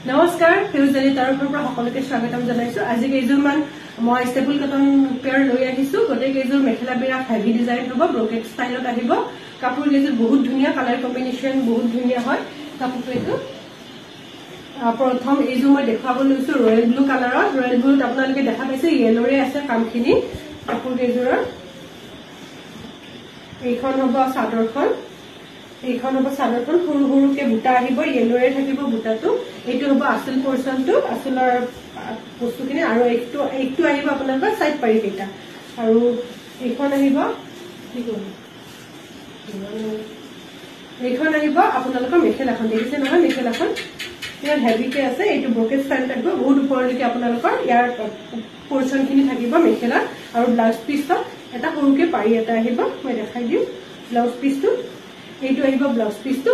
নমস্কাৰ ফিউজেলি তৰফৰ পৰা সকলোকে স্বাগতম জনাইছো আজি কেইজোৰমান মই ষ্টেবল কটন পেয়াৰ লৈ আহিছো গটে কেইজোৰ মেখেলা বিৰাট হেভি ডিজাইন হ'ব ব্ৰকেট ষ্টাইলত আহিব কাপোৰ কেইজোৰ বহুত ধুনীয়া কালাৰ কম্বিনেশ্যন বহুত ধুনীয়া হয় কাপোৰ কেইটো প্ৰথম এইজোৰ মই দেখাব লৈছো ৰয়েল ব্লু কালাৰৰ ৰয়েল ব্লুত আপোনালোকে দেখা পাইছে ইয়েলোৰে আছে কামখিনি কাপোৰ কেইজোৰৰ এইখন হ'ব চাদৰখন এইখন হ'ব চাদৰখন সৰু সৰুকে বুটা আহিব ইয়েলোৰে থাকিব বুটাটো এইটো হ'ব আসল পোৰচনটো আসলৰ বস্তুখিনি আৰু এইটো আহিব আপোনালোকৰ সাইড পাৰি কেইটা আৰু এইখন আহিব এইখন আহিব আপোনালোকৰ মেখেলাখন দেখিছে নহয় মেখেলাখন ইয়াৰ হেভিকে আছে এইটো ব্ৰকেট ষ্টাইল থাকিব বহুত ওপৰলৈকে আপোনালোকৰ ইয়াৰ পোৰচনখিনি থাকিব মেখেলা আৰু ব্লাউজ পিছত এটা সৰুকে পাৰি এটা আহিব মই দেখাই দিম ব্লাউজ পিছটো এইটো আহিব ব্লাউজ পিছটো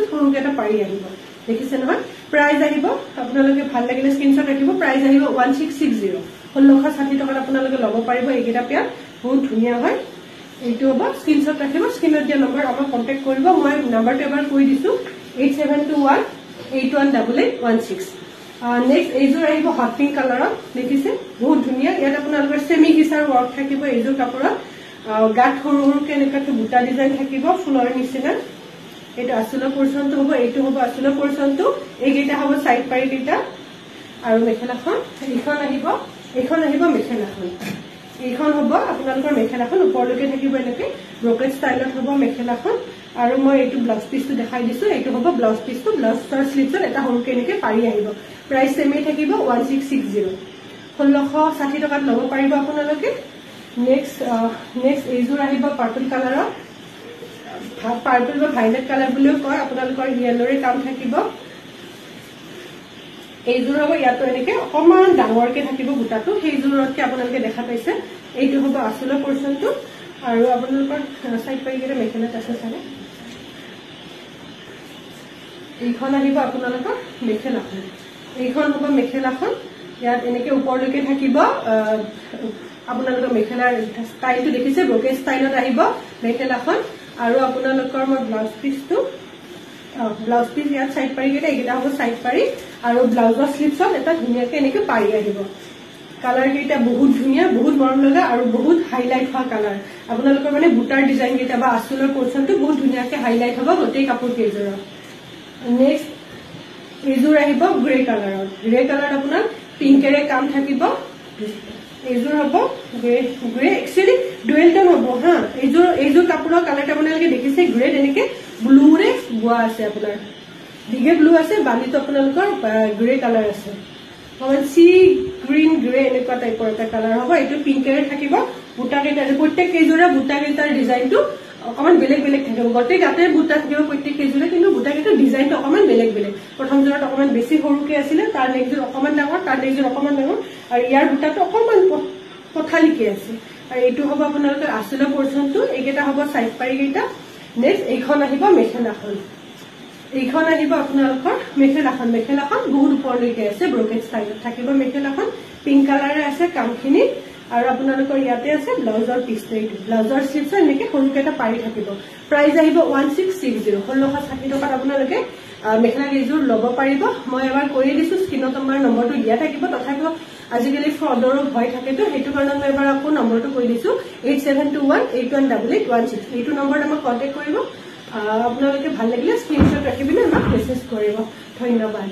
সৰুকে এটা পাৰি আহিব দেখিছে নহয় প্ৰাইস আহিব আপোনালোকে ভাল লাগিলে স্ক্ৰিনশ্বট ৰাখিব প্ৰাইস আহিব 1660 1660 টকাত আপোনালোকে ল'ব পাৰিব এইকেইটা পেয়াৰ বহুত ধুনীয়া হয় এইটো হ'ব স্ক্ৰিনশ্বট ৰাখিব স্ক্ৰিনত দিয়া নম্বৰ আমাক কন্টাক্ট কৰিব মই নম্বৰটো এবাৰ কৈ দিছো 8721818816 নেক্সট এইজোৰ আহিব হট পিংক কালাৰত দেখিছে বহুত ধুনীয়া ইয়াত আপোনালোকৰ সেমি কিচাৰ ৱৰ্ক থাকিব এইজোৰ কাপোৰত গাত সৰু সৰুকে এনেকাকে বুটা ডিজাইন থাকিব ফুলৰ নিচিনা এইটো আসলৰ পোৰচনটো হ'ব এইটো হ'ব আসলৰ পোৰচনটো এইকেইটা হ'ব সাইড পাৰি কেইটা আৰু মেখেলাখন এইখন আহিব মেখেলাখন এইখন হ'ব আপোনালোকৰ মেখেলাখন ওপৰলৈকে থাকিব এনেকে ব্ৰকেট ষ্টাইলত হ'ব মেখেলাখন আৰু মই এইটো ব্লাউজ পিছটো দেখাই দিছো এইটো হ'ব ব্লাউজ পিছটো ব্লাউজৰ স্লিভছত এটা সৰুকে এনেকে পাৰি আহিব প্ৰাইস সেমে থাকিব 1660 1660 টকাত ল'ব পাৰিব আপোনালোকে নেক্সট এইজোৰ আহিব পাৰ্পল কালাৰৰ পাৰ্পল বা ভাইলেট কালাৰ বুলিও কয় আপোনালোকৰ ইয়েলোৰে কাম থাকিব এইজোৰ হ'ব ইয়াতো এনেকে অকমান ডাঙৰকে থাকিব বুটাটো সেইজোৰতকে আপোনালোকে দেখা পাইছে এইটো হ'ব আসলৰ পোৰচনটো আৰু আপোনালোকৰ সাইড পাৰি কেইটা মেখেলাত আছে চাগে এইখন আহিব আপোনালোকৰ মেখেলাখন এইখন হ'ব মেখেলাখন ইয়াত এনেকে ওপৰলৈকে থাকিব আপোনালোকৰ মেখেলাৰ ষ্টাইলটো দেখিছে ব্ৰকেট ষ্টাইলত আহিব মেখেলাখন আৰু আপোনালোকৰ মই ব্লাউজ পিছ ইয়াত সাইড পাৰি কেইটা এইকেইটা হ'ব সাইড পাৰি আৰু ব্লাউজৰ স্লিভছত এটা ধুনীয়াকে এনেকে পাৰি আহিব কালাৰ কেইটা বহুত ধুনীয়া বহুত মৰম লগা আৰু বহুত হাইলাইট হোৱা কালাৰ আপোনালোকৰ মানে বুটাৰ ডিজাইন কেইটা বা আসলৰ পোৰচনটো বহুত ধুনীয়াকে হাইলাইট হ'ব গোটেই কাপোৰ কেইজোৰত নেক্সট এইজোৰ আহিব গ্ৰে কালাৰত আপোনাৰ পিংকেৰে কাম থাকিব এইজোৰ হ'ব গ্ৰে একচুৱেলি ডুৱেল টোন হ'ব হা এইজোৰ কাপোৰৰ কালাৰটা আপোনালোকে দেখিছে গ্ৰে এনেকে ব্লুৰে গোৱা আছে আপোনাৰ দিগে ব্লু আছে বালিটো আপোনালোকৰ গ্ৰে কালাৰ আছে অকমান সি গ্ৰীণ গ্ৰে এনেকুৱা টাইপৰ এটা কালাৰ হ'ব এইটো পিংকেৰে থাকিব বুটা কেইটা প্ৰত্যেক কেইজোৰা বুটা কেইটাৰ ডিজাইনটো অকমান বেলেগ বেলেগ থাকিব গোটেই গাতে বুটা থাকিব প্ৰত্যেক কেইজোৰা কিন্তু বুটা কেইটাৰ ডিজাইনটো অকমান বেলেগ বেলেগ প্ৰথম জোৰত অকমান বেছি সৰুকে আছিলে তাৰ নেক্সট অকমান ডাঙৰ তাৰ নেক্সট অকমান ডাঙৰ আৰু ইয়াৰ বুটাটো অকমান পথালিকে আছে আৰু এইটো হ'ব আপোনালোকৰ আসলৰ পোৰচনটো এইকেইটা হ'ব সাইড পাৰি কেইটা নেক্সট এইখন আহিব মেখেলাখন আপোনালোকৰ মেখেলাখন বহুত ওপৰলৈকে আছে ব্ৰকেট ষ্টাইলত থাকিব মেখেলাখন পিংক কালাৰে আছে কামখিনি আৰু আপোনালোকৰ ইয়াতে আছে ব্লাউজৰ পিছটো এইটো ব্লাউজৰ স্লিভছত এনেকে সৰুকে এটা পাৰি থাকিব প্ৰাইস আহিব 1660 1660 টকাত আপোনালোকে মেখেলা কেইজোৰ ল'ব পাৰিব মই এবাৰ কৈ দিছো স্ক্ৰিনত আমাৰ নম্বৰটো দিয়া থাকিব তথাপিও আজিকালি ফ্ৰডৰো ভয় থাকেতো সেইটো কাৰণে মই এবাৰ আকৌ নম্বৰটো কৈ দিছো 8721818816 এইটো নম্বৰত আমাক কন্টেক্ট কৰিব আপোনালোকে ভাল লাগিলে স্ক্ৰিনশ্বট ৰাখি পিনে আমাক মেছেজ কৰিব ধন্যবাদ